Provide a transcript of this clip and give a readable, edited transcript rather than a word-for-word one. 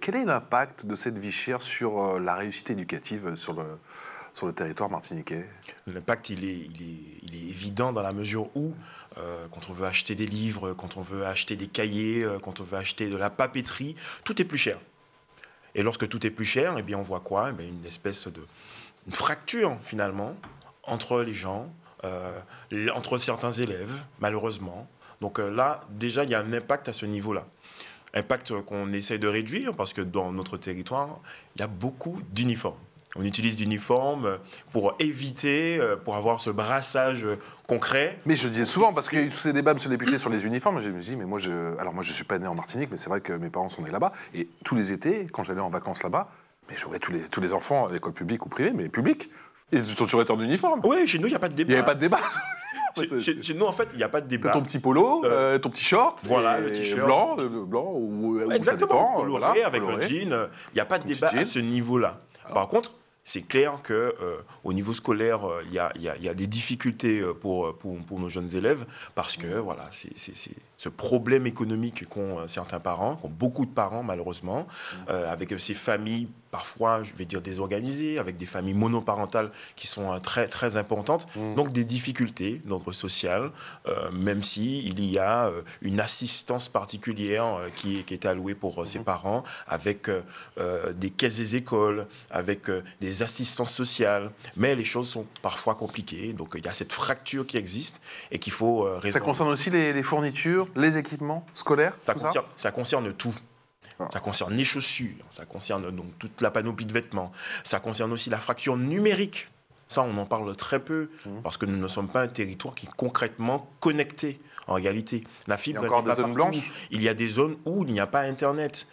Quel est l'impact de cette vie chère sur la réussite éducative sur le territoire martiniquais? L'impact, il est évident dans la mesure où, quand on veut acheter des livres, quand on veut acheter des cahiers, quand on veut acheter de la papeterie, tout est plus cher. Et lorsque tout est plus cher, eh bien, on voit quoi? Eh bien, une espèce de une fracture, finalement, entre les gens, entre certains élèves, malheureusement. Donc là, déjà, il y a un impact à ce niveau-là. Impact qu'on essaie de réduire parce que dans notre territoire, il y a beaucoup d'uniformes. On utilise l'uniforme pour éviter, pour avoir ce brassage concret. Mais je disais souvent, parce qu'il y a eu tous ces débats, monsieur le député, sur les uniformes, je me dis, mais moi, alors moi, je suis pas né en Martinique, mais c'est vrai que mes parents sont nés là-bas, et tous les étés, quand j'allais en vacances là-bas, mais je voyais tous les enfants à l'école publique ou privée, mais publique, ils sont toujours en uniforme. Oui, chez nous, il n'y a pas de débat. Il n'y avait pas de débat. Chez nous, en fait, il n'y a pas de débat. Ton petit polo, ton petit short, voilà, le t-shirt blanc ou exactement, ça dépend, coloré, voilà, avec coloré. un jean. Il n'y a pas de débat à ce niveau-là. Par contre, c'est clair que au niveau scolaire, il y a des difficultés pour nos jeunes élèves parce que voilà, c'est ce problème économique qu'ont certains parents, qu'ont beaucoup de parents malheureusement, avec ces familles parfois, je vais dire désorganisées, avec des familles monoparentales qui sont très très importantes, donc des difficultés d'ordre social, même si il y a une assistance particulière qui est allouée pour ces parents, avec des caisses des écoles, avec des assistances sociales, mais les choses sont parfois compliquées, donc il y a cette fracture qui existe et qu'il faut résoudre. Ça concerne aussi les fournitures, les équipements scolaires, ça concerne tout. Ça concerne les chaussures, ça concerne donc toute la panoplie de vêtements, ça concerne aussi la fracture numérique. Ça, on en parle très peu, parce que nous ne sommes pas un territoire qui est concrètement connecté, en réalité. La fibre, il y a encore des zones blanches. Il y a des zones où il n'y a pas Internet.